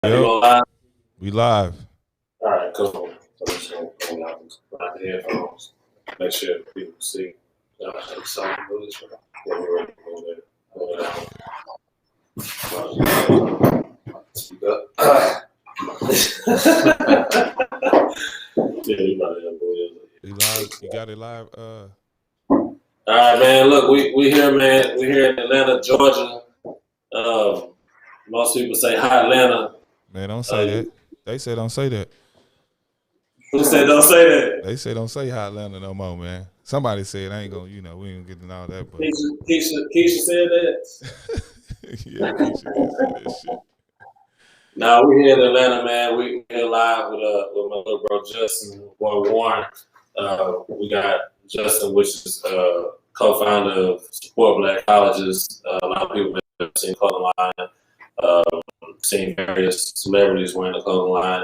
You Yep, going live? we live. All right, cool. So I'm just going to pull out the headphones. Make sure people see. So we'll just when we're ready to go there. Speak up. Yeah, you might have to. We live. You got it live. All right, man. Look, we here, man. We here in Atlanta, Georgia. Um, most people say hi, Atlanta. Man, don't say Uh, that. They say don't say that. who said don't say that? They say don't say hot Atlanta no more, man. Somebody said I ain't gonna, we ain't getting all that, but Keisha said that. yeah, Keisha did say that shit. Now we here in Atlanta, man. We here live with my little bro Justin, boy Warren. We got Justin, which is co-founder of Support Black Colleges. A lot of people have seen clothing line, uh, seen various celebrities wearing the clothing line,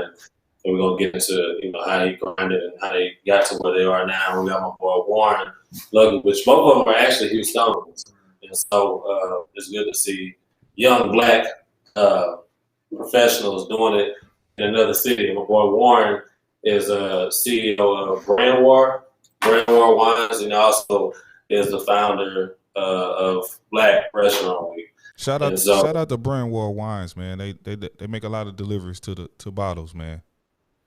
and we're gonna get into how he grinded and how they got to where they are now. We got my boy Warren Luckett, which both of them are actually Houstonians, and so it's good to see young black. Uh, Professionals doing it in another city. My boy Warren is a CEO of Branwar Wines, and also is the founder of Black Restaurant Week. And Shout so, out to Branwar Wines, man. They make a lot of deliveries to bottles, man.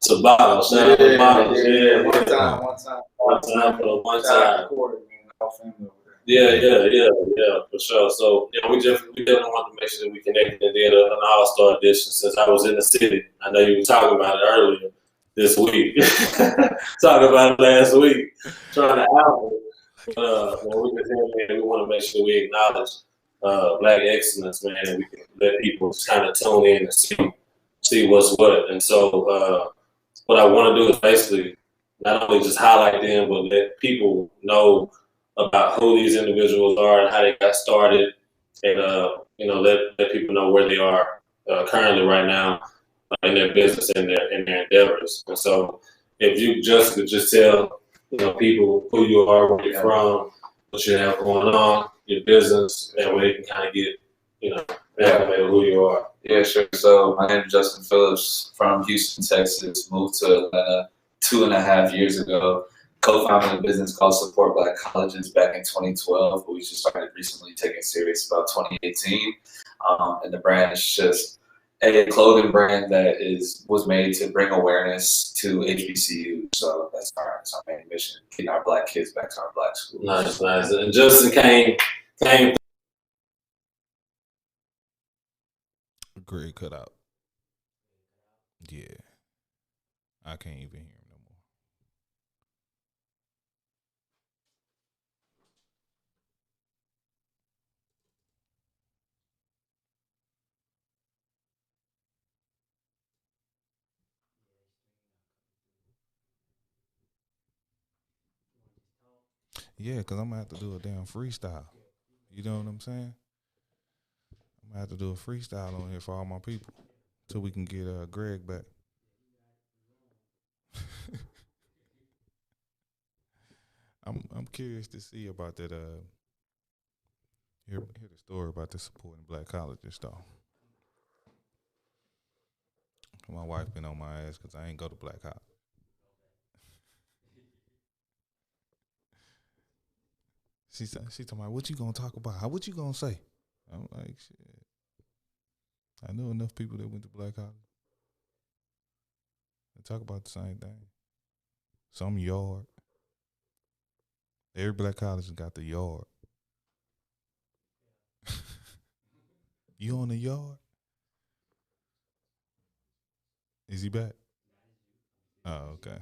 to bottles, shout out to bottles, yeah, One Yeah. time, one time. one time for the one Shout out to time. Corey, man. All family over there. Yeah, for sure. So we definitely want to make sure that we connected and did an All Star edition since I was in the city. I know you were talking about it earlier this week, talking about it last week, trying to out it. When we get here, man, we want to make sure we acknowledge Black excellence, man, and we can let people kind of tune in and see what's what. And so, what I want to do is basically not only just highlight them, but let people know about who these individuals are and how they got started, and let people know where they are currently right now in their business and their endeavors. And so, if you just could just tell people who you are, where you're from, what you have going on, your business, that way they can kind of get acclimated who you are. Yeah, sure. So my name is Justin Phillips from Houston, Texas. Moved to Atlanta 2.5 years ago. Co-founded a business called Support Black Colleges back in 2012, but we just started recently taking serious about 2018. And the brand is just a clothing brand that was made to bring awareness to HBCU. So that's our main mission: getting our black kids back to our black schools. Nice, nice. And Justin came. Greg cut out. Yeah, I can't even hear him no more. Yeah, cause I'm gonna have to do a damn freestyle. You know what I'm saying? I'm gonna have to do a freestyle on here for all my people, till we can get Greg back. I'm curious to see about that. Hear the story about the supporting black colleges though. My wife been on my ass because I ain't go to black college. She told me, what you gonna talk about? What you gonna say? I'm like, shit. I know enough people that went to black college. They talk about the same thing. Some yard. Every black college has got the yard. You on the yard? Is he back? Oh, okay.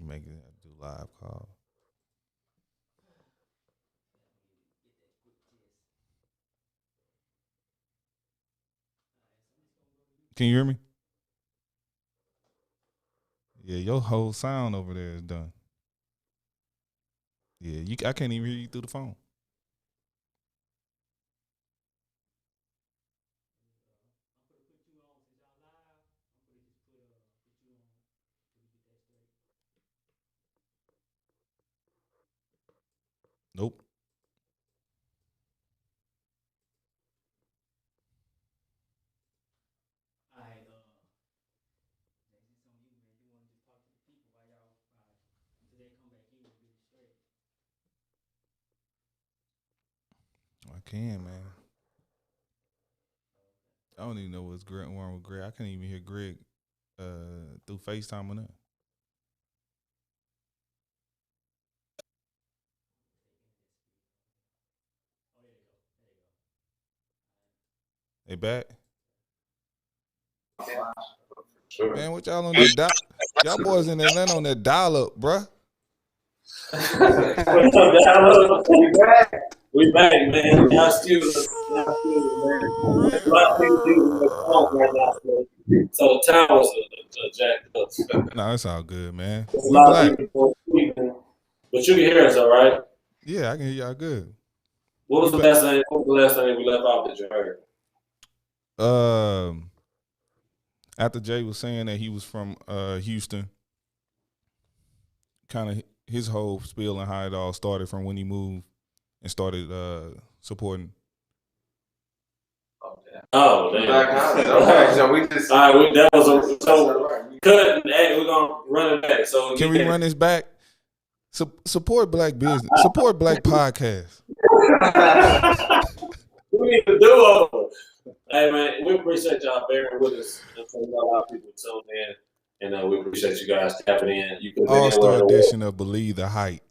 Make it do live call. Can you hear me? Yeah, your whole sound over there is done. Yeah, I can't even hear you through the phone. Nope. can, man. I don't even know what's wrong with Greg. I can't even hear Greg through FaceTime or nothing. They back? Sure. Man, what y'all on that y'all boys in Atlanta on that dial up, bruh. We back, man. Y'all still, man. A lot of people using their phone right now, so the towers are jacked up. Nah, it's all good, man. There's a We lot of black. people sleeping, but you can hear us, all right? Yeah, I can hear y'all good. What was We the back. last thing? What was the last thing we left off that you heard? After Jay was saying that he was from Houston, kind of his whole spiel and how it all started from when he moved and started supporting. Oh, damn. Okay, so we just. All right, that was a cut. Hey, we're gonna run it back. So Can we run this back? Support black business. Support black podcasts. We need to do over. Hey man, we appreciate y'all bearing with us. A lot of people tuned in, and we appreciate you guys tapping in. You can All-Star edition of Believe the Hype.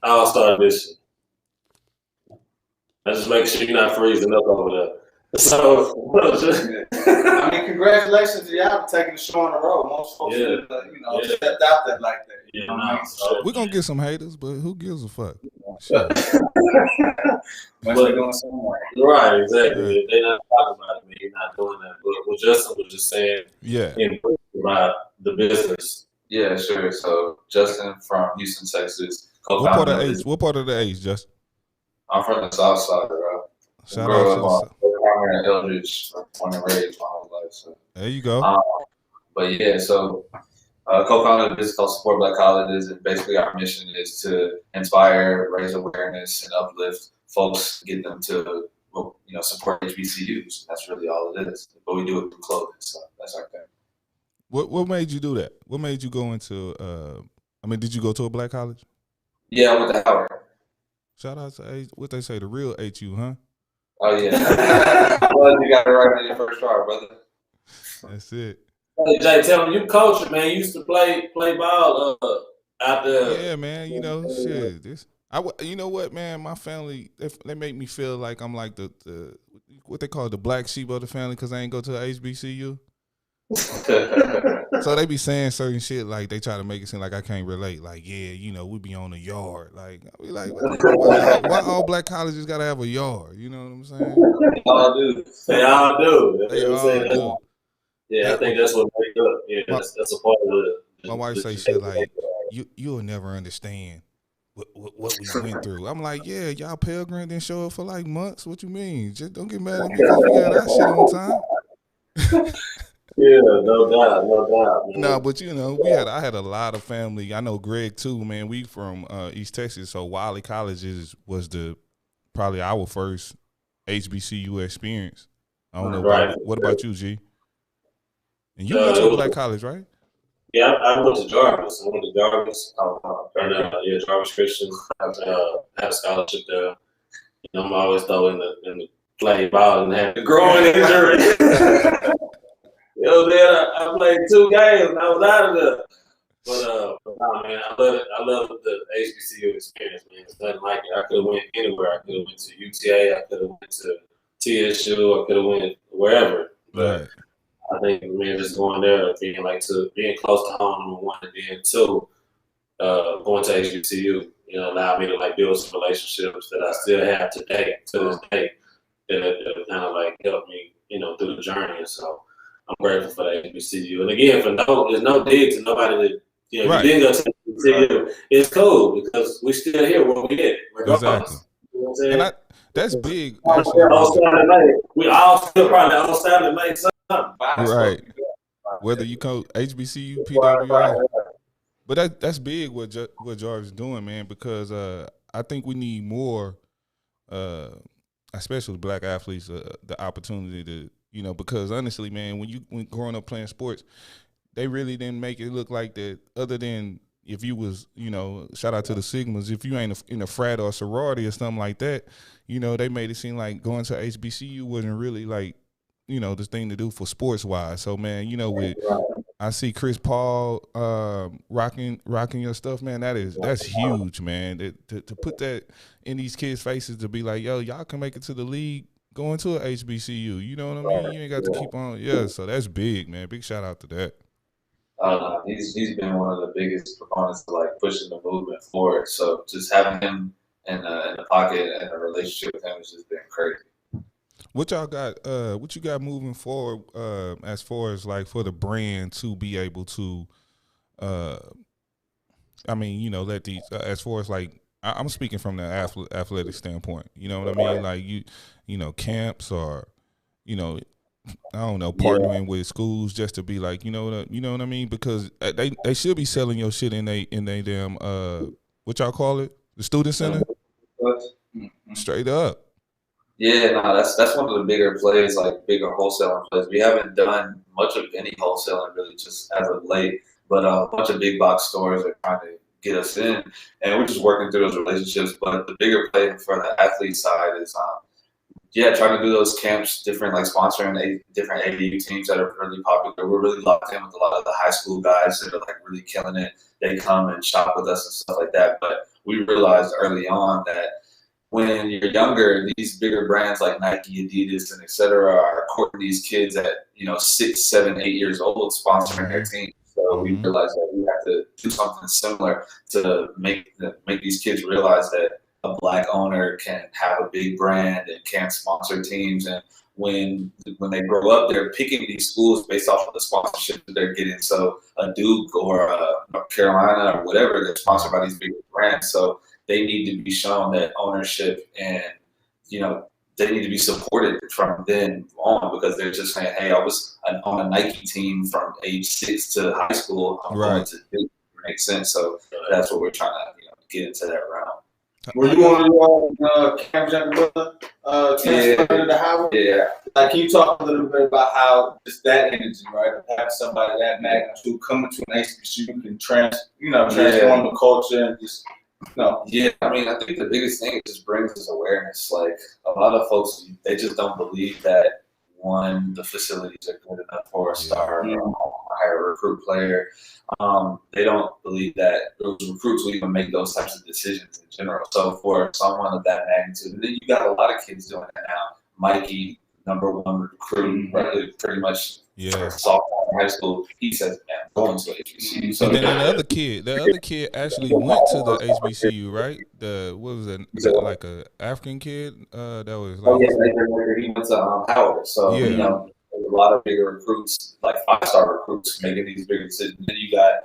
All-Star edition. I just make sure you're not freezing up over there. So, I mean, congratulations to y'all for taking the show on the road. Most folks, stepped out there like that. Yeah, no, We're gonna get some haters, but who gives a fuck? Sure. They're going somewhere. Right, exactly. If they're not talking about it, man, you're not doing that. But what Justin was just saying, about the business. Yeah, sure. So Justin from Houston, Texas. What part of the H, Justin? I'm from the South Side, bro. Shout out to the in Eldridge, born and raised my whole life. So. There you go. But yeah, so co-founder of a business called Support Black Colleges, and basically our mission is to inspire, raise awareness, and uplift folks, get them to support HBCUs. That's really all it is. But we do it through clothing, so that's our thing. What made you do that? What made you go into? Did you go to a black college? Yeah, I went to Howard. Shout out to what they say, the real HU, huh? Oh yeah, well, you got it right on your first try, brother. That's it. Hey Jay, tell me, you coach, man. You used to play ball out there. Yeah, man. Shit. You know what, man? My family, they make me feel like I'm like the what they call the black sheep of the family because I ain't go to a HBCU. So they be saying certain shit like they try to make it seem like I can't relate. Like, yeah, we be on the yard. Like, I be like, why all black colleges gotta have a yard? You know what I'm saying? They all do. They all do. They all do. Yeah, I think that's what made up. Yeah, that's a part of it. My wife say shit like, you'll never understand what we went through. I'm like, yeah, y'all Pell Grant didn't show up for like months. What you mean? Just don't get mad at me because we got our shit on time. Yeah, no doubt. Man. No, but I had a lot of family. I know Greg too, man. We from East Texas, so Wiley College was probably our first HBCU experience. I don't know. Right. What about you, G? And you went to a black college, right? Yeah, I went to Jarvis. Jarvis Christian. I had a scholarship there. I'm always throwing in the play ball and had the growing injury. I played 2 games and I was out of there. But man, I love the HBCU experience, man. It's nothing like it. I could have went anywhere. I could have went to UTA. I could have went to TSU. I could have went wherever. But right. I think, man, just going there, being close to home, number one, and then 2, going to HBCU, allowed me to build some relationships that I still have today, to this day, that kind of helped me, through the journey. And so I'm grateful for the HBCU. And again, there's no dig to nobody that, right. You didn't go to HBCU. It's cool because we still here where we at, regardless. Exactly. You know what I'm saying? And that's big. We all still probably on Saturday make something. Right. Whether you coach HBCU, PWI. But that's big what George is doing, man, because I think we need more, especially black athletes, the opportunity to, because honestly, man, when growing up playing sports, they really didn't make it look like that other than if you was, shout out to the Sigmas, if you ain't in a frat or a sorority or something like that, they made it seem like going to HBCU wasn't really like, the thing to do for sports wise. So man, with I see Chris Paul rocking your stuff, man. That's huge, man. To put that in these kids' faces, to be like, yo, y'all can make it to the league going to a HBCU. You know what I mean? You ain't got to keep on. Yeah, so that's big, man. Big shout out to that. He's been one of the biggest proponents of like pushing the movement forward. So just having him in the pocket and a relationship with him has just been crazy. What y'all got? What you got moving forward? As far as like for the brand to be able to, let these. As far as like, I'm speaking from the athletic standpoint. You know what I mean? Like camps or, I don't know, partnering with schools just to be like, you know what I mean? Because they should be selling your shit in they damn what y'all call it? The student center? Straight up. Yeah, no, that's one of the bigger plays, like bigger wholesaling plays. We haven't done much of any wholesaling really just as of late, but a bunch of big box stores are trying to get us in, and we're just working through those relationships. But the bigger play for the athlete side is trying to do those camps, different like sponsoring different AAU teams that are really popular. We're really locked in with a lot of the high school guys that are like really killing it. They come and shop with us and stuff like that. But we realized early on that when you're younger, these bigger brands like Nike, Adidas, and et cetera are courting these kids at 6, 7, 8 years old, sponsoring their team. So we realized that we have to do something similar to make these kids realize that a Black owner can have a big brand and can sponsor teams. And when they grow up, they're picking these schools based off of the sponsorship that they're getting. So a Duke or a North Carolina or whatever, they're sponsored by these big brands. So they need to be shown that ownership and, they need to be supported from then on, because they're just saying, hey, I was on a Nike team from age 6 to high school. I'm going to Duke. It makes sense. So that's what we're trying to, get into that realm. Were you on Camp Brother transfer to the Howard? Yeah. Like, can you talk a little bit about how just that energy, right? Having somebody that magnitude coming to an HBCU can transform the culture and just. No. Yeah, I mean, I think the biggest thing it just brings is awareness. Like, a lot of folks, they just don't believe that, one, the facilities are good enough for a star or hire a recruit player. They don't believe that those recruits will even make those types of decisions in general. So for someone of that magnitude, and then you got a lot of kids doing that now. Mikey, #1 recruit, right, pretty much sophomore in high school, he says, man, I'm going to HBCU. So and then the other kid actually went to the HBCU, right? What was it? Like a African kid that was like. He went to Howard. So there's a lot of bigger recruits, like 5-star recruits, making these bigger decisions. And then you got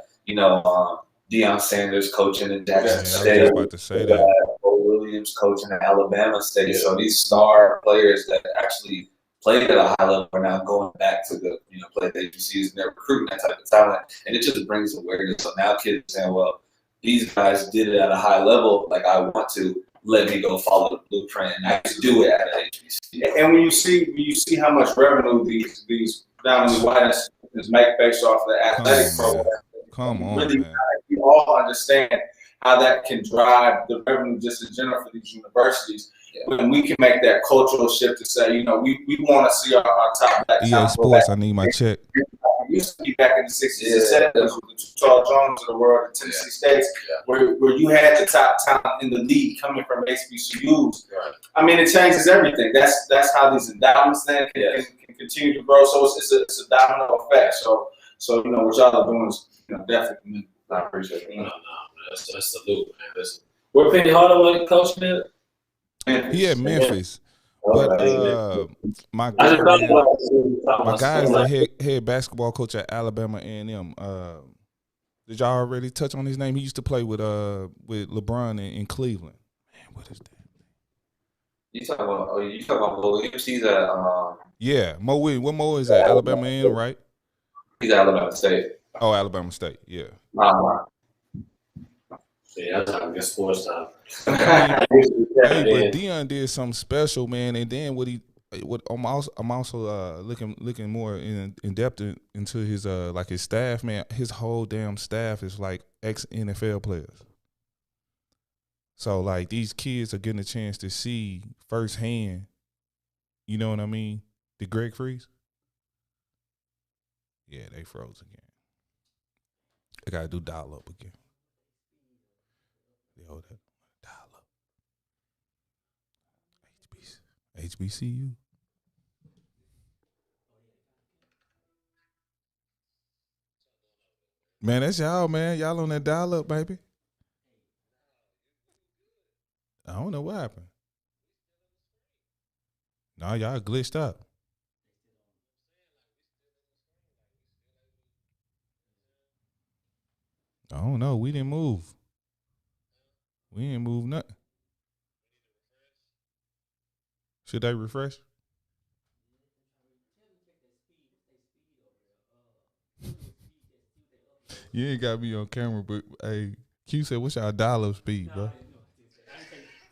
Deion Sanders coaching in Jackson State. I was about to say that. Bo Williams coaching at Alabama State. So these star players that actually played at a high level are now going back to the play at the HBCUs, and they're recruiting that type of talent, and it just brings awareness. So now kids are saying, well, these guys did it at a high level, like I want to. Let me go follow the blueprint and actually do it at an HBCU. And when you see how much revenue these down in the white institutions make based off the athletic program, come on, really, man. You all understand how that can drive the revenue just in general for these universities. When we can make that cultural shift to say, we want to see our top Black EA Sports, I need my check. It used to be back in the 60s and 70s with the Charles Jones of the world, the Tennessee States, where you had the top talent in the league coming from HBCUs. I mean, it changes everything. That's how these endowments then can continue to grow. So it's a domino effect. So what y'all are doing is definitely. I appreciate it. No, that's salute, man. Where Penny Hardaway coaching at? He at Memphis. But my guy's the head basketball coach at Alabama A&M. Did y'all already touch on his name? He used to play with LeBron in Cleveland. Man, what is that? You talking about Mo Williams? He's at Mo Williams. What Mo is at? Alabama A&M, right? He's at Alabama State. Oh, Alabama State. Yeah. Yeah, that's how I get sports time. Hey, but Deion did something special, man. And then I'm also looking more in depth into his his staff, man. His whole damn staff is like ex-NFL players. So like these kids are getting a chance to see firsthand, you know what I mean? Did Greg freeze? Yeah, they froze again. They gotta do dial up again. Yo, that dial up. HBCU. Man, that's y'all, man. Y'all on that dial up, baby. I don't know what happened. No, y'all glitched up. I don't know. We didn't move. We didn't move nothing. Should they refresh? You ain't got me on camera, but hey, Q said, "What's y'all dial-up speed, bro?"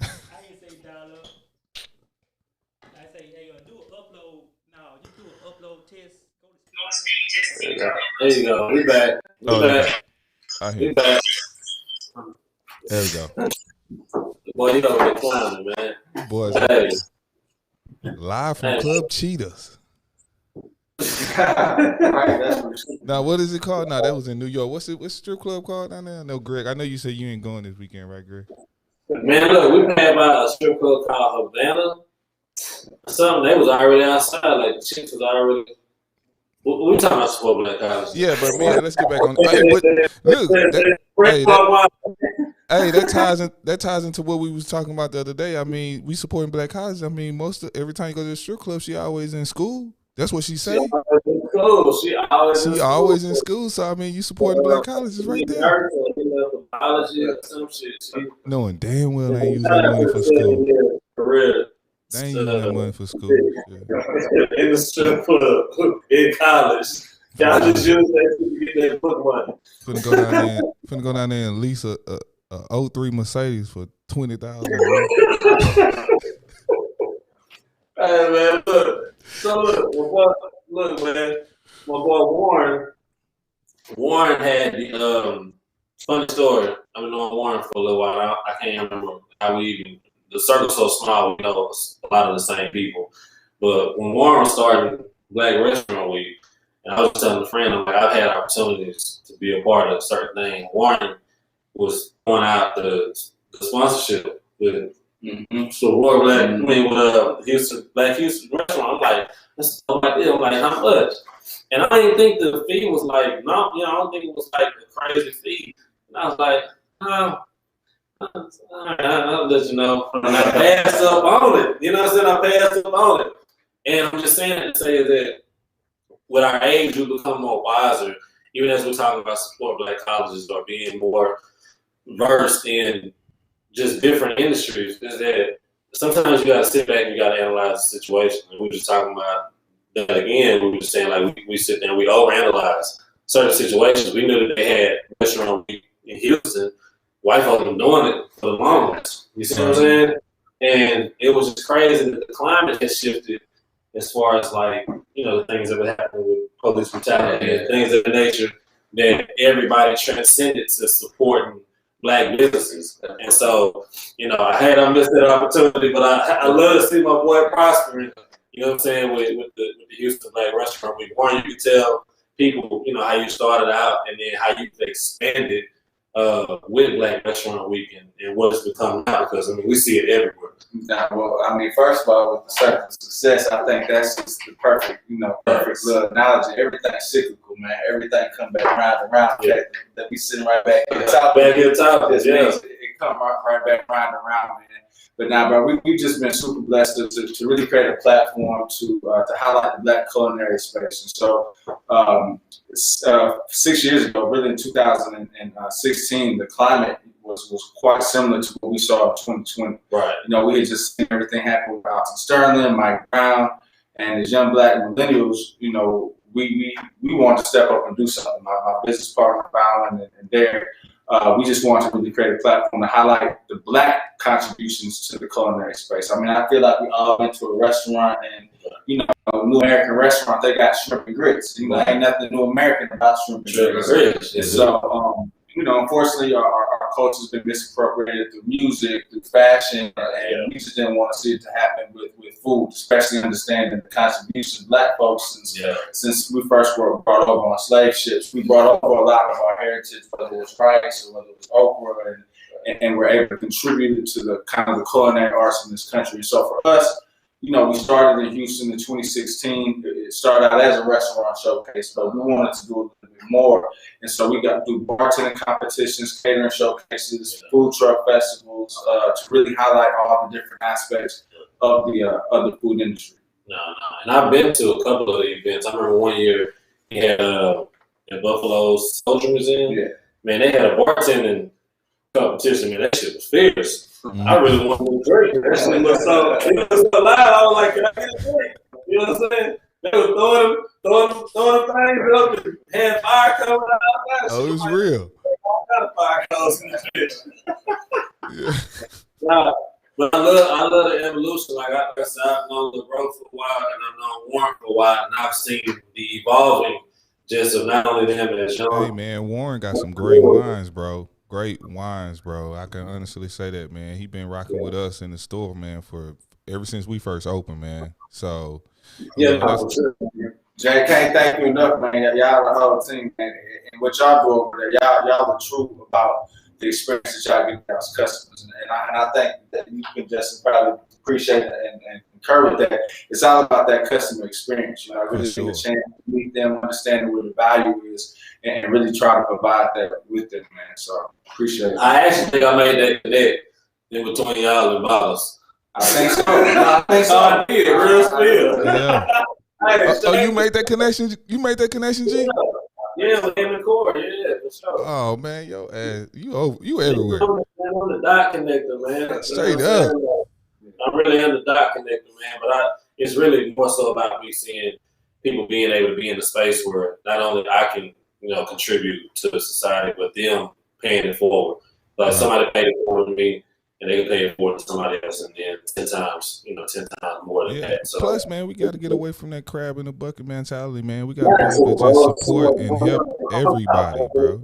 I ain't say dial up. I say, hey, do an upload. No, you do an upload test. Go to There you go. We back. We back. I hear. We back. There we go. Boy, you know we're climbing, man. Boys, Hey. live from Club Cheetahs. Now, what is it called? Now that was in New York. What's the strip club called down there? No, Greg. I know you said you ain't going this weekend, right, Greg? Man, look, we been about a strip club called Havana. Something they was already outside, like the chicks was already. We talking about sport black college. Yeah, but man, let's get back on. Hey, but look, that ties into what we was talking about the other day. I mean, we supporting black colleges. I mean, every time you go to the strip club, she always in school. That's what she say. She always in school. So I mean, you supporting black colleges right there. Knowing damn well they ain't using that money for school. For real. They ain't using that money for school. Yeah. In the strip club in college. Y'all just use that to get that book money. Finna go down there and lease a 03 Mercedes for $20,000. Hey man, look. So look, man. My boy Warren had the funny story. I've been knowing Warren for a little while. I can't remember how we even. The circle's so small, we know a lot of the same people. But when Warren started Black Restaurant Week, and I was telling a friend, I'm like, I've had opportunities to be a part of certain things. Warren was throwing out the sponsorship with so with Black Houston Restaurant. I'm like, that's no idea. I'm like, how much? And I didn't think the fee was like, no, I don't think it was like a crazy fee. And I was like, I'll let you know. And I passed up on it. You know what I'm saying? I passed up on it. And I'm just saying to say that with our age, we become more wiser, even as we're talking about support black colleges or being more versed in just different industries, is that sometimes you got to sit back and you got to analyze the situation. And we were just talking about that again. We were just saying, like, we sit there and we overanalyze certain situations. We knew that they had restaurant week in Houston. White folks been doing it for the longest. You see what I'm saying? And it was just crazy that the climate has shifted as far as, like, you know, the things that would happen with police brutality and things of the nature, that everybody transcended to supporting black businesses. And so, you know, I missed that opportunity, but I love to see my boy prospering, you know what I'm saying, with the Houston Black Restaurant Week. Warren, you could tell people, you know, how you started out and then how you've expanded with Black Restaurant Week and what it's become now, because, I mean, we see it everywhere. Nah, well, I mean, first of all, with the circle of success, I think that's just the perfect little analogy. Everything's cyclical, man. Everything come back round and round. Yeah. That we sitting right back at the top. Back at the top, yeah. It come right back round and round, man. But now, bro, we've just been super blessed to really create a platform to highlight the black culinary space. And so 6 years ago, really in 2016, the climate was quite similar to what we saw in 2020. Right. You know, we had just seen everything happen with Alton Sterling, Mike Brown, and as young black millennials, you know, we wanted to step up and do something. My business partner, Fallon and Derek, we just wanted to really create a platform to highlight the black contributions to the culinary space. I mean, I feel like we all went to a restaurant and, you know, a New American restaurant, they got shrimp and grits. You know, ain't nothing New American about shrimp and grits. So, unfortunately, our culture has been misappropriated through music, through fashion, and we just didn't want to see it to happen with food, especially understanding the contribution of Black folks since we first were brought over on slave ships. We brought over a lot of our heritage, whether it was rice or whether it was okra, and we're able to contribute to the kind of the culinary arts in this country. And so for us, we started in Houston in 2016. It started out as a restaurant showcase, but we wanted to do a little bit more. And so we got to do bartending competitions, catering showcases, food truck festivals, to really highlight all the different aspects of the food industry. And I've been to a couple of the events. I remember one year we had at Buffalo Soldier Museum. Yeah. Man, they had a bartending competition. Man, that shit was fierce. I really wanted to drink. That shit was so loud. I was like, can I get a drink? You know what I'm saying? They were throwing things up and had fire coming out. Oh, it was real. All kind of fire colors in this bitch. Yeah. But I love the evolution. Like I said, I've known LeBron for a while, and I've known Warren for a while, and I've seen the evolving just of not only them as young. Hey man, Warren got some great wines, bro. Great wines, bro. I can honestly say that, man. He been rocking with us in the store, man, for ever since we first opened, man. So Jay, can't thank you enough, man. Y'all the whole team, man, and what y'all do over there, y'all are true about the experience that y'all give y'all's customers, and I think that you can just probably appreciate it and encourage that. It's all about that customer experience. Really take a chance to meet them, understand where the value is, and really try to provide that with them, man. So appreciate it. I actually think I made that connect in between y'all and Bottles. I think so. I did. Real spill. Yeah. You made that connection? You made that connection, G? Yeah, with him and Corey. Yeah, for sure. Oh man, yo, you everywhere. I'm the dot connector, man. Straight up. I really am the dot connector, man. But it's really more so about me seeing people being able to be in the space where not only I can, contribute to the society, but them paying it forward. Like somebody paid it forward to me, and they can pay it forward to somebody else, and then 10 times more than that. So, plus, man, we got to get away from that crab in the bucket mentality, man. We got to be able to just support and help everybody, bro.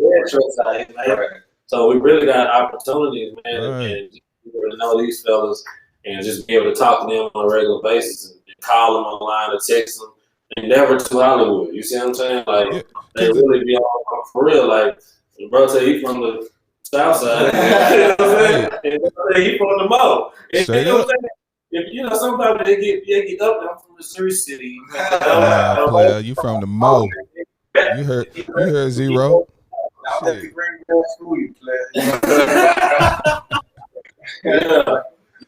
So we really got opportunities, man, and to know these fellas and just be able to talk to them on a regular basis and call them online or text them. And never to Hollywood. You see what I'm saying? Like they really be on for real. Like bro, say he from the South Side. You know what I'm saying? And he from the mall. Straight up. Sometimes they get up. I'm from Missouri City. Player, you from the Mo? You heard Zero. I'll have to bring you school, you player.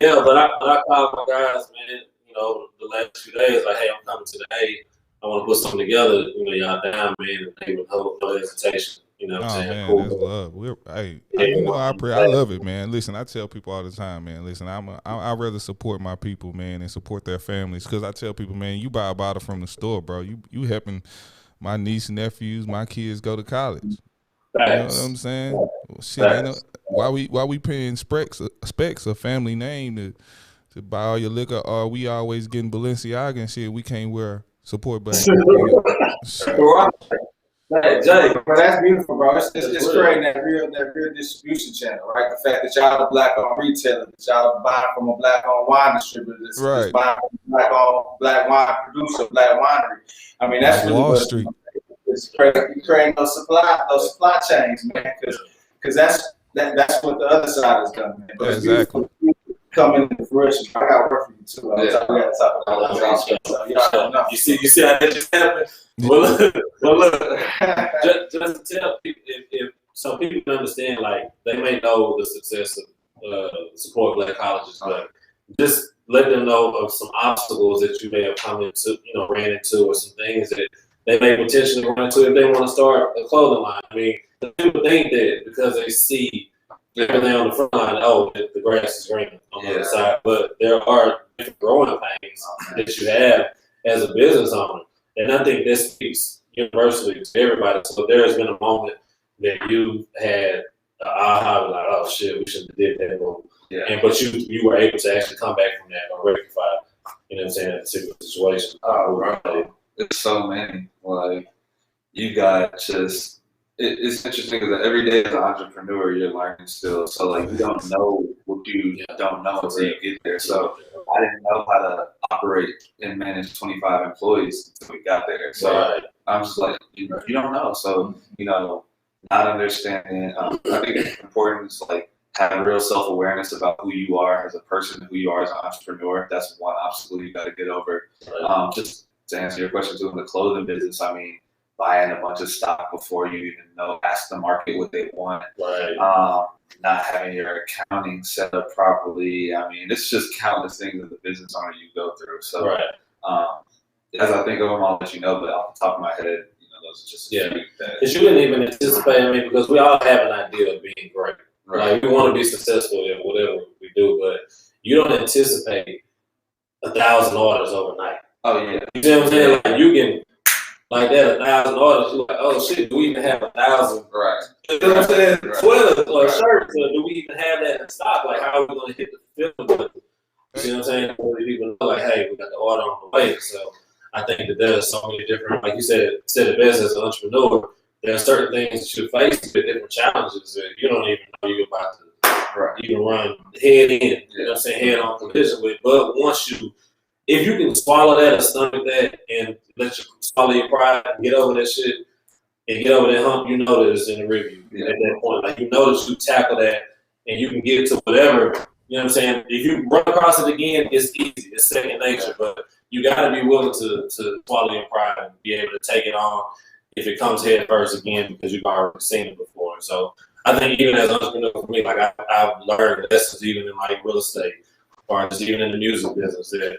But I called my guys, man. The last few days, like, hey, I'm coming to the A. I want to put something together. Y'all down, man, and they would hold no hesitation. You know what I'm saying? Man, cool. that's love. I love it, man. Listen, I tell people all the time, man. Listen, I'd rather support my people, man, and support their families. Because I tell people, man, you buy a bottle from the store, bro. You helping my niece, nephews, my kids go to college. Thanks. You know what I'm saying? Well, shit, why we paying Specs a family name to buy all your liquor, or we always getting Balenciaga and shit? We can't wear support back. Hey, Jay, but that's beautiful, bro. It's creating that real distribution channel, right? The fact that y'all are black-owned retailer, that y'all are buying from a black-owned wine distributor, that's buying from a black-owned black wine producer, black winery. I mean, that's really Wall Street. It's creating those supply chains, man. Because that's what the other side has done, man. But exactly. Coming into fruition. I got work for you too. We got to talk about that. You see how that just happened? Well, look, just to tell people, if some people can understand, like, they may know the success of support black colleges, but just let them know of some obstacles that you may have ran into, or some things that they may potentially run into if they want to start a clothing line. I mean, people think that because they see everything on the front line, the grass is green on the other side, but there are different growing pains that you have as a business owner. And I think this speaks universally to everybody. So if there has been a moment that you had an aha, like, oh shit, we shouldn't have did that. Yeah. But you were able to actually come back from that or rectify, you know what I'm saying, that particular situation. Right. It's so many. Like, you got just It's interesting because every day as an entrepreneur, you're learning still. So like you don't know what you don't know until you get there. So I didn't know how to operate and manage 25 employees until we got there. So I'm just like, you don't know. So not understanding. I think it's important to like have real self-awareness about who you are as a person, who you are as an entrepreneur. That's one obstacle you got to get over. Just to answer your question too, in the clothing business, I mean, buying a bunch of stock before you even know, ask the market what they want. Not having your accounting set up properly. I mean, it's just countless things that the business owner you go through. So as I think of them, I'll let you know, but off the top of my head, those are just a few that. Because you didn't even anticipate, I mean, because we all have an idea of being great. Like, we want to be successful in whatever we do, but you don't anticipate 1,000 orders overnight. Oh, yeah. You see what I'm saying? Like, you can, like that, 1,000 orders, you're like, oh shit, do we even have 1,000? Right. You know what I'm saying? Sweaters or shirts, or do we even have that in stock? Like, how are we going to hit the film? You see what I'm saying? People know, like, hey, we got the order on the way. So I think that there's so many different, like you said it best as an entrepreneur, there are certain things that you face with different challenges that you don't even know you're about to even run head in, you know what I'm saying, head on collision with. But if you can swallow that or stomach that and let you swallow your pride and get over that shit and get over that hump, you know that it's in the review at that point. Like, you know that you tackle that and you can get to whatever, you know what I'm saying? If you run across it again, it's easy. It's second nature. But you got to be willing to swallow your pride and be able to take it on if it comes head first again because you've already seen it before. So I think even as an entrepreneur for me, like I've learned lessons even in like real estate or just even in the music business that,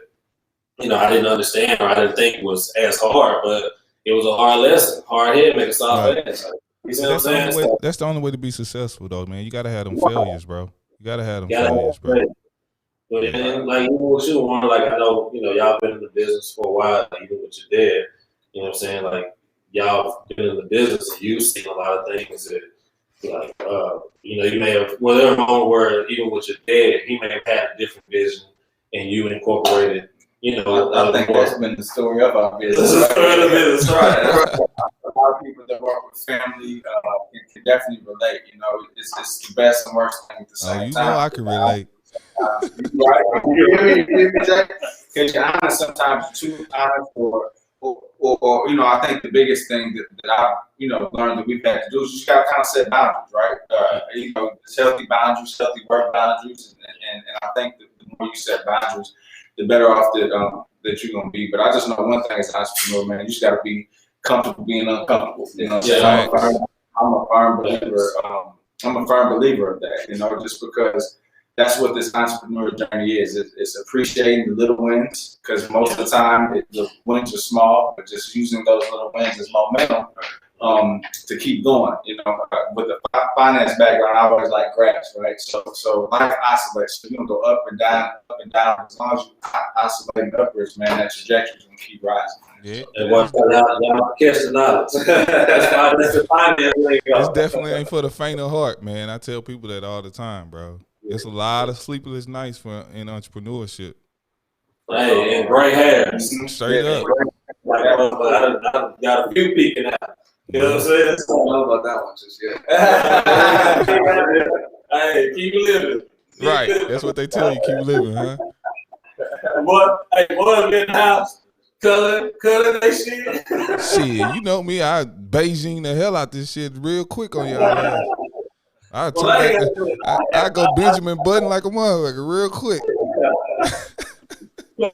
I didn't understand or I didn't think was as hard, but it was a hard lesson. Hard head make a soft ass. You see what I'm saying? That's the only way to be successful, though, man. You got to have them failures, bro. You got to have them failures, bro. But and like even with you, like I know, y'all been in the business for a while, even with your dad. You know what I'm saying? Like y'all been in the business and you've seen a lot of things that, like, you may have. Well, there's a moment where even with your dad, he may have had a different vision, and you incorporated. I think that's been the story of our business. Right. A lot of people that work with family can definitely relate. It's the best and worst thing at the same time. I can relate. Right? You hear me, Jay? Because you're honest sometimes, too honest, or I think the biggest thing that I've learned that we've had to do is you just got to kind of set boundaries, right? It's healthy boundaries, healthy work boundaries, and I think that the more you set boundaries, the better off that you're gonna be. But I just know one thing as an entrepreneur, man, you just gotta be comfortable being uncomfortable. I'm a firm believer. I'm a firm believer of that. Just because that's what this entrepreneur journey is. It's appreciating the little wins, because most of the time the wins are small, but just using those little wins as momentum to keep going. With the finance background, I always like graphs, right? So life oscillates. So you're gonna go up and down, up and down. As long as you oscillate upwards, man, that trajectory is gonna keep rising. Yeah. And once y'all catch the knowledge. That's the finance thing. This definitely ain't for the faint of heart, man. I tell people that all the time, bro. It's a lot of sleepless nights in entrepreneurship. Hey, and gray hair. Straight up. I got a few peeking out. You know what I'm saying? I don't know about that one just yet. Hey, keep living. Right. That's what they tell you. Keep living, huh? Boy in the house. Color that shit. Shit, you know me. I Beijing the hell out this shit real quick on y'all ass. I go Benjamin Button like a motherfucker real quick.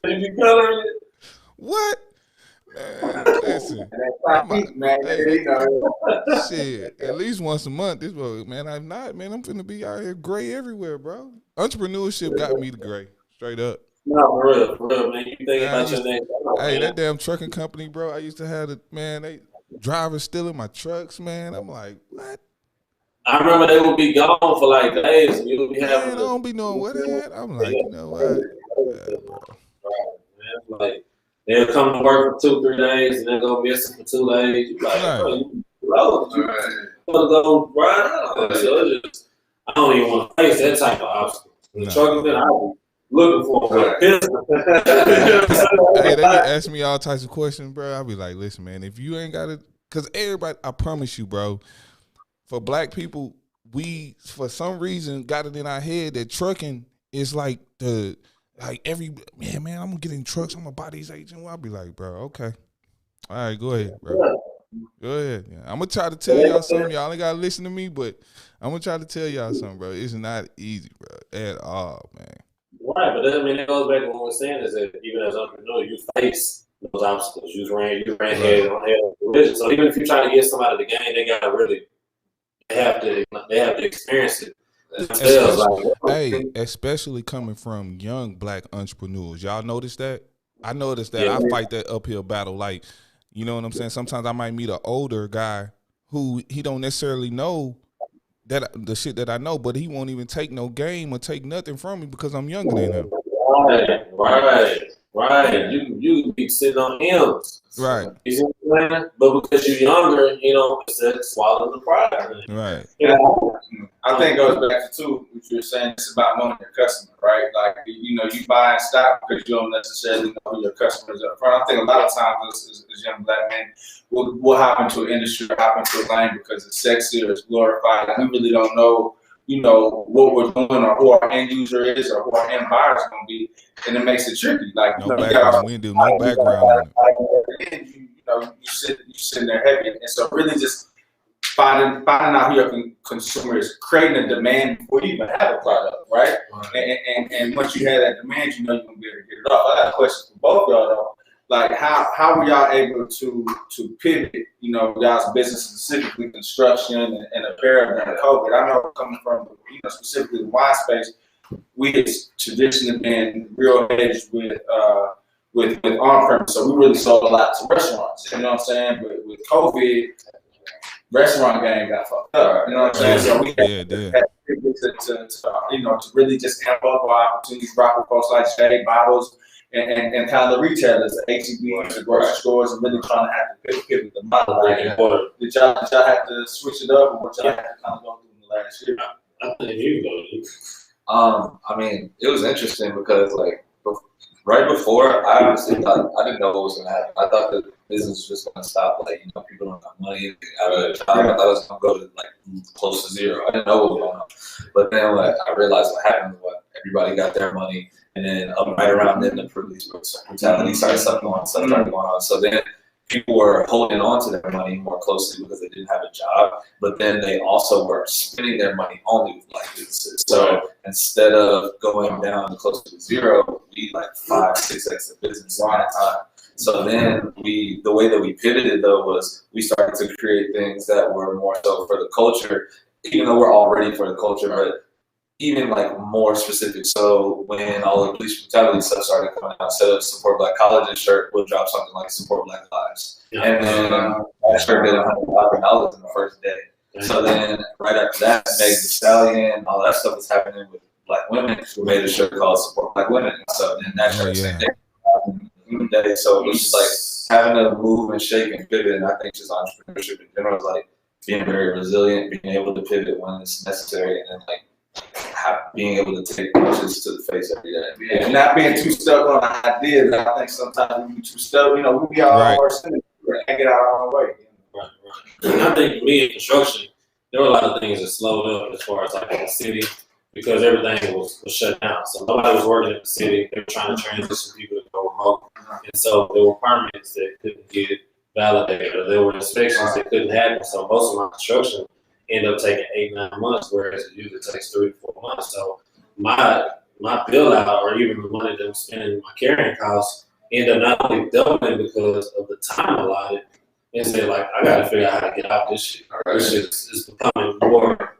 Did you color it? What? Man, listen. Shit, at least once a month. This boy, man, I'm not, man. I'm finna be out here gray everywhere, bro. Entrepreneurship got me to gray, straight up. No, for real, man. You think about your name. Hey, that damn trucking company, bro. I used to have they drivers stealing my trucks, man. I'm like, what? I remember they would be gone for like days, and you would be having. Man, I don't be knowing where they at. I'm like, you know what? Yeah, bro. Right, man. Like they'll come to work for 2-3 days, and then go missing for 2 days. You like, right. Bro, you go ride out. So it's just, I don't even want to face that type of obstacle. The trucking bit, I was looking for a pistol. Hey, they ask me all types of questions, bro. I'll be like, listen, man, if you ain't got it, because everybody, I promise you, bro, for black people, we for some reason got it in our head that trucking is like every man, I'm gonna get in trucks, I'm gonna buy these agents. I'll be like, bro, okay. All right, go ahead, bro. Go ahead. Yeah. I'm gonna try to tell y'all something. Y'all ain't gotta listen to me, but I'm gonna try to tell y'all something, bro. It's not easy, bro, at all, man. Right, but I mean, it goes back to what we're saying is that even as an entrepreneur, you face those obstacles. You ran head on head with vision. So even if you're trying to get somebody the game, they gotta really they have to experience it. Especially coming from young black entrepreneurs. Y'all notice that? I noticed that. I fight that uphill battle. Like, you know what I'm saying? Sometimes I might meet an older guy who he don't necessarily know that the shit that I know, but he won't even take no game or take nothing from me because I'm younger than him. Right. You be sitting on him. Right. You see what I'm saying? But because you're younger, it's that swallow the pride. Right. I think it goes back to what you were saying. It's about knowing your customer, right? Like, you buy stock because you don't necessarily know who your customers are. I think a lot of times as young black men, we'll hop into an industry or hop into a lane because it's sexy or it's glorified, and we really don't know, what we're doing or who our end user is or who our end buyer is going to be, and it makes it tricky. Like, no background. We do no background on it. You sitting there heavy, and so really just finding out who your consumer is, creating a demand before you even have a product, right? And once you have that demand, you're going to be able to get it off. I got a question for both y'all though. Like, how were y'all able to pivot, y'all's business, specifically construction and apparel during COVID? I know coming from, specifically the wine space, we had traditionally been real hedged with on-premise, so we really sold a lot to restaurants. You know what I'm saying? But with COVID, restaurant game got fucked up. You know what I'm saying? So we had to to really just amp up our opportunities, rock with folks like Shady Bottles and kind of the retailers, the HEBs, the grocery stores, and really trying to have to pivot the model. Did y'all have to switch it up, or what y'all had to kind of go through in the last year? I think you go. I mean, it was interesting because right before, I honestly thought, I didn't know what was going to happen. I thought the business was just going to stop. People don't have money out of their job. I thought it was going to go to close to zero. I didn't know what was going on. But then I realized what happened was everybody got their money. And then right around then, the police brutality started going on. So then people were holding on to their money more closely because they didn't have a job. But then they also were spending their money only with black businesses. So instead of going down close to zero, we 5-6x the business at that time. So then the way that we pivoted though was we started to create things that were more so for the culture, even though we're all ready for the culture, but even more specific. So when all the police brutality stuff started coming out, instead of Support Black Colleges shirt, we'll drop something like Support Black Lives. Yeah. And then that shirt did $100,000 in the first day. So then right after that, Meg Thee Stallion, all that stuff was happening with black women. We made a shirt called Support Black Women. So then that shirt same day. So it was just having to move and shake and pivot. And I think just entrepreneurship in general is being very resilient, being able to pivot when it's necessary, and then being able to take punches to the face every day. Yeah, and not being too stuck on ideas. I think sometimes we be too stuck. We all our can't get out our own way. Right. And I think for me in construction, there were a lot of things that slowed up as far as in the city because everything was shut down. So nobody was working in the city. They were trying to transition people to go remote. And so there were permits that couldn't get validated, or there were inspections that couldn't happen. So most of my construction end up taking 8-9 months, whereas it usually takes 3 to 4 months. So my bill out, or even the money that I'm spending in my carrying costs, end up not only doubling because of the time allotted, and say I got to figure out how to get out this shit. This shit is becoming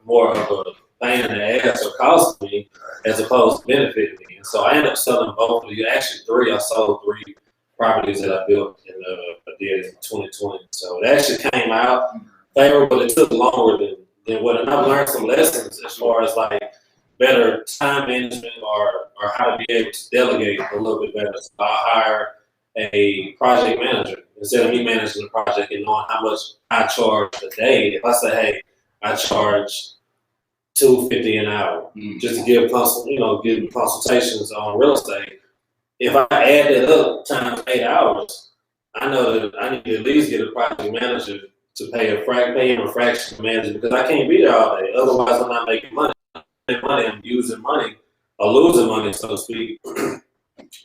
more of a pain in the ass or costing me as opposed to benefiting me. And so I ended up selling both. Actually 3. I sold 3 properties that I built I did in 2020. So it actually came out favorable. It took longer than what, and I've learned some lessons as far as better time management or how to be able to delegate a little bit better. So I hire a project manager instead of me managing the project and knowing how much I charge a day. If I say, hey, I charge $250 an hour just to give consultations on real estate. If I add that up times 8 hours, I know that I need to at least get a project manager to pay him a fraction of manager because I can't be there all day. Otherwise, I'm not making money. I'm using money or losing money, so to speak,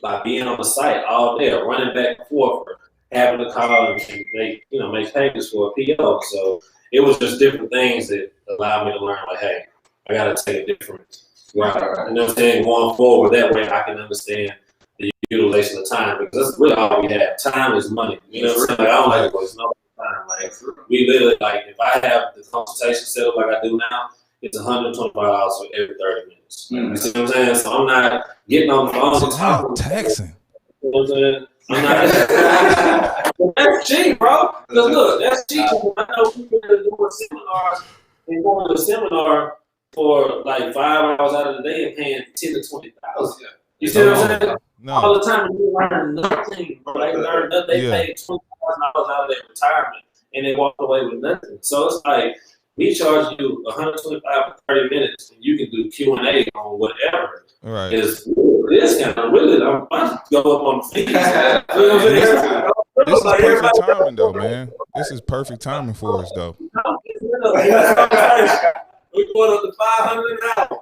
by being on the site all day, or running back and forth, or having to call and make payments for a PO. So it was just different things that allowed me to learn, like, hey, I got to take a different route. You know what I'm saying? Going forward, that way I can understand the utilization of time, because that's really all we have. Time is money. You know what I'm saying? Like, I don't like to waste no time. Like, we literally, like, if I have the consultation set up like I do now, it's $125 for every 30 minutes. You see what I'm saying? So I'm not getting on the phone talking. Taxing. You know what I'm saying? I'm not. That's cheap, bro. Because look, that's cheap. I know people that are doing seminars and going to a seminar for like 5 hours out of the day and paying 10 to 20,000. You see what I'm saying? No. All the time you learn nothing, bro. They learn nothing. They paid $20,000 out of their retirement and they walk away with nothing. So it's like, we charge you $125 for 30 minutes, and you can do Q&A on whatever. Right. It's kind of really, I'm about to go up on the fees. This is perfect timing, though, man. This is perfect timing for us, though. We're going up to $500 an hour.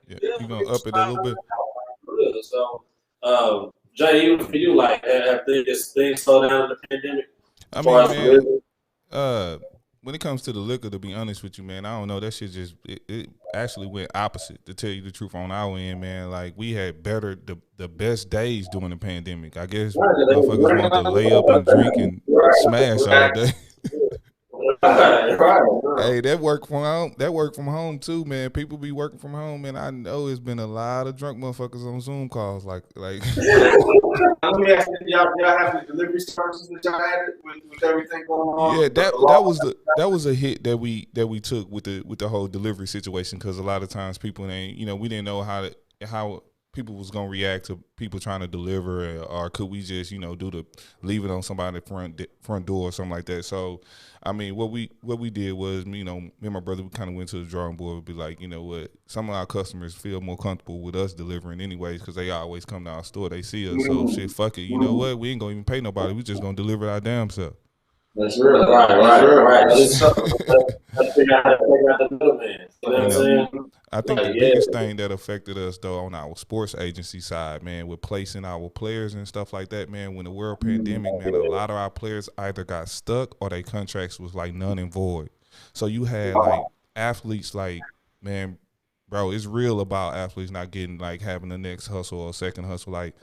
Yeah, you're going to up it a little bit. So, Jay, even for you, like, have things slowed down in the pandemic? I mean, man, when it comes to the liquor, to be honest with you, man, I don't know. That shit just it actually went opposite, to tell you the truth, on our end, man. Like, we had the best days during the pandemic. I guess motherfuckers wanted to lay up and drink and smash all day. Hey, that work from home too, man. People be working from home, and I know it's been a lot of drunk motherfuckers on Zoom calls. Like. Let me ask you, y'all have the delivery services that y'all had with everything going on? Yeah, that was a hit that we took with the whole delivery situation, because a lot of times people we didn't know how people was gonna react to people trying to deliver, or could we just leave it on somebody's front door or something like that. So, I mean, what we did was, me and my brother, we kind of went to the drawing board and be like, you know what, some of our customers feel more comfortable with us delivering anyways, because they always come to our store, they see us. So shit, fuck it, you know what, we ain't gonna even pay nobody, we just gonna deliver our damn self. That's real. Right. Let's figure out the middleman. You know what I'm saying? I think the biggest thing that affected us, though, on our sports agency side, man, with placing our players and stuff like that, man, when the world pandemic, man, a lot of our players either got stuck or their contracts was like none and void. So you had like athletes, like, man, bro, it's real about athletes not getting, like, having the next hustle or second hustle. Like,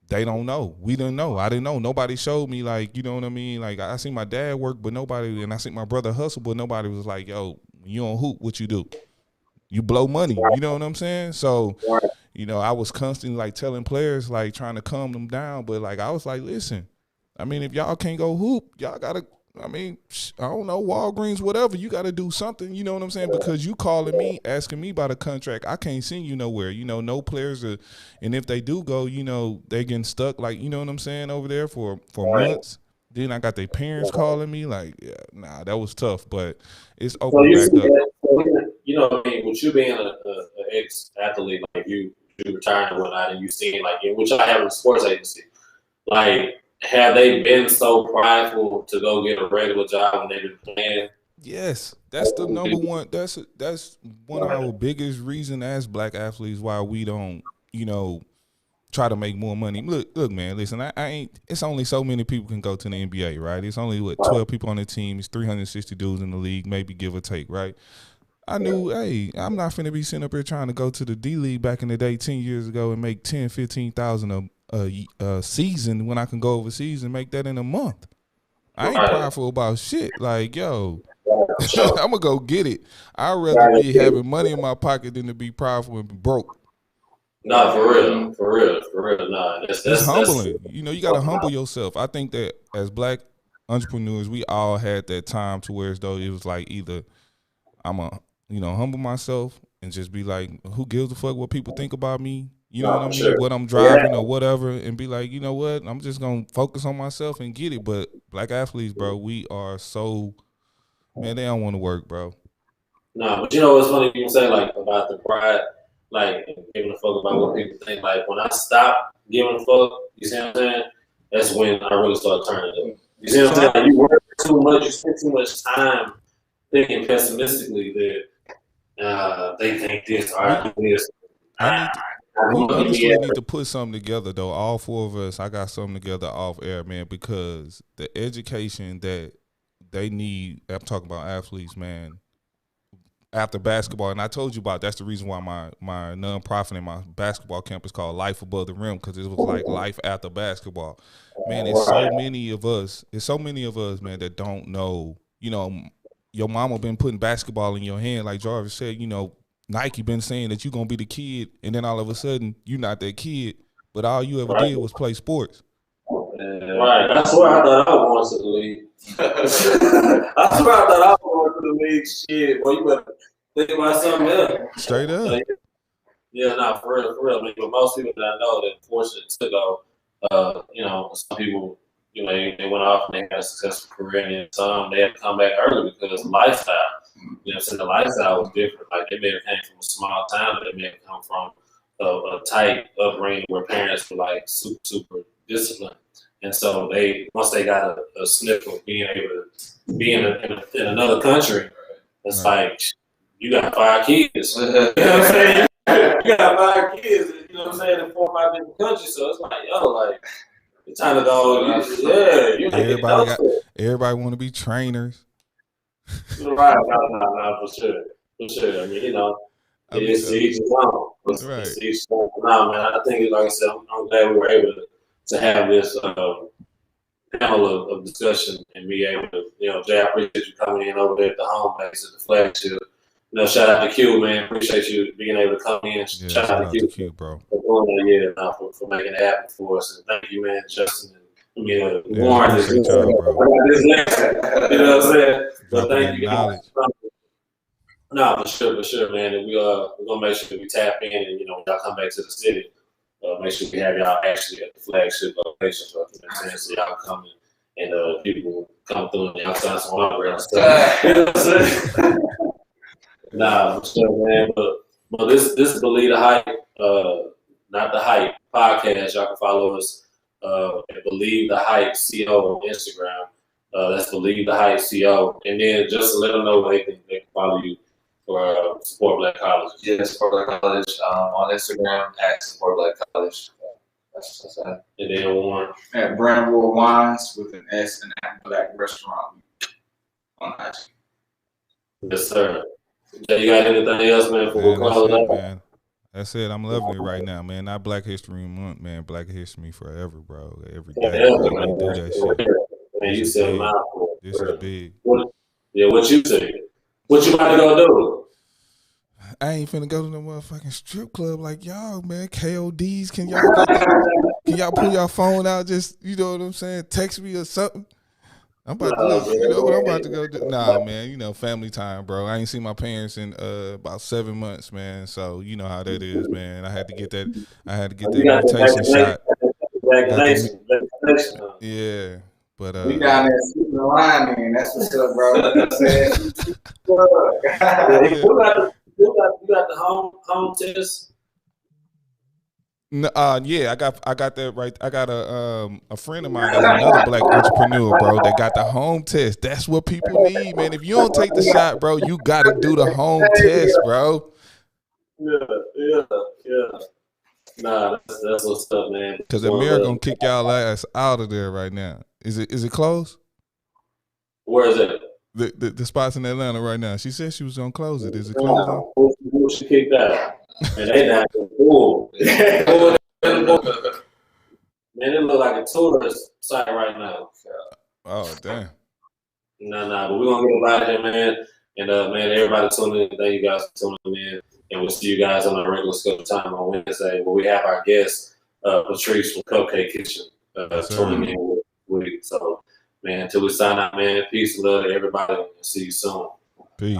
they don't know. We didn't know. I didn't know. Nobody showed me, like, you know what I mean? Like, I seen my dad work, but nobody, and I seen my brother hustle, but nobody was like, yo, you don't hoop, what you do? You blow money. You know what I'm saying? So, I was constantly, like, telling players, like, trying to calm them down, but, like, I was like, listen, I mean, if y'all can't go hoop, y'all got to, I mean, I don't know, Walgreens, whatever, you got to do something, you know what I'm saying? Because you calling me, asking me about a contract, I can't send you nowhere. No players are, and if they do go, they getting stuck, like, you know what I'm saying, over there for months. Then I got their parents calling me, like, yeah, nah, that was tough, but it's open back up. I mean, with you being an ex-athlete, like you retired and whatnot, and you seen, like, which I have in a sports agency, like, have they been so prideful to go get a regular job when they've been playing? Yes, that's the number one. That's one of our biggest reason as black athletes why we don't, try to make more money. Look, man. Listen, I ain't. It's only so many people can go to the NBA, right? It's only 12 people on the team. It's 360 dudes in the league, maybe give or take, right? I knew, hey, I'm not finna be sitting up here trying to go to the D League back in the day 10 years ago and make 10, 15,000 a season when I can go overseas and make that in a month. I ain't prideful about shit. Like, yo, I'm gonna go get it. I'd rather be having money in my pocket than to be prideful and be broke. No, for real. Nah, it's humbling. You gotta humble yourself. I think that as black entrepreneurs, we all had that time to where as though it was like either I'm a humble myself and just be like, who gives a fuck what people think about me? You know what I mean? Sure. What I'm driving or whatever, and be like, you know what? I'm just gonna focus on myself and get it. But black athletes, bro, we are so, man, they don't want to work, bro. No, but you know what's funny? You say like about the pride, like giving a fuck about what people think. Like when I stopped giving a fuck, you see what I'm saying? That's when I really started turning up. You see what I'm saying? Like, you work too much. You spend too much time thinking pessimistically that they think this or I do this. We honestly need to put something together, though. All four of us, I got something together off air, man, because the education that they need, I'm talking about athletes, man, after basketball, and I told you about that's the reason why my nonprofit and my basketball camp is called Life Above the Rim, because it was like life after basketball. Man, it's so many of us, man, that don't know, you know, your mama been putting basketball in your hand, like Jarvis said, you know, Nike been saying that you're going to be the kid, and then all of a sudden, you're not that kid, but all you ever did was play sports. Right. That's where I thought I was going to the league. That's where I thought I was going to the league. Shit, boy, you better think about something else. Straight up. Yeah, no, for real. But most people that I know that fortunate to go, you know, some people, you know, they went off and they had a successful career, and some they had to come back early because of lifestyle. You know, so the lifestyle was different. Like they may have came from a small town, but they may have come from a tight upbringing where parents were like super disciplined, and so once they got a sniff of being able to be in another country, it's like you got 5 kids. You know what I'm saying? You got 5 kids. You know what I'm saying? In 4 or 5 different countries. So it's like, yo, like it's time to go. Everybody want to be trainers. Right, no, for sure. I mean, you know, it's each his own. It's each his own. No, man, I think, like I said, I'm glad we were able to have this panel of discussion and be able to, you know, Jay, I appreciate you coming in over there at the home base at the flagship. You know, shout out to Q, man. Appreciate you being able to come in. Yeah, shout out to Q, bro. For making it happen for us. And thank you, man, Justin. Warren is you know what I'm saying? But thank you guys. No, for sure, man. And we're gonna make sure that we tap in, and you know, when y'all come back to the city, make sure we have y'all actually at the flagship location. So, you know what I'm saying? So y'all come in, and people come through and y'all sign some autographs stuff. You know what I'm saying? Nah, for sure, man. But this is Believe the Hype, not the Hype podcast. Y'all can follow us. And Believe the Hype CO on Instagram. That's Believe the Hype CO. And then just to let them know they can follow you for Support Black Colleges. Yeah, Support Black College on Instagram at Support Black College. That's that. And then Warren. At Branwar Wines with an S and at Black Restaurant on IG. Yes, sir. Jay, you got anything else, man, before we close up? Man. That's it. I'm loving it right now, man. Not Black History Month, man. Black History forever, bro. Every day, we do that shit. Man, you said a mouthful. This is big. What you say? What you about to go do? I ain't finna go to no motherfucking strip club like y'all, man. KODs, can y'all pull your phone out? Just, you know what I'm saying? Text me or something. I'm about to, you know what I'm about to go do? Nah, man, you know, family time, bro. I ain't seen my parents in about 7 months, man. So you know how that is, man. I had to get that mutation shot. Yeah, but we down there shooting the line, man. That's what's up, bro. You know what I'm saying? You got the home test. Yeah, I got that right. I got a friend of mine that's another Black entrepreneur, bro, that got the home test. That's what people need, man. If you don't take the shot, bro, you got to do the home test, bro. Yeah. Nah, that's what's up, man. Because Amir gonna kick y'all ass out of there right now. Is it closed? Where is it? The spots in Atlanta right now. She said she was gonna close it. Is it closed? Who she kicked out? And they not cool. Man, it look like a tourist site right now. Oh, damn. Nah, but we're gonna get about it, man. And man, everybody tuning in. Thank you guys for tuning in. And we'll see you guys on our regular schedule time on Wednesday, where we have our guest, Patrice from Cupcake Kitchen, tuning in with it. So, man, until we sign out, man, peace and love to everybody. See you soon. Peace.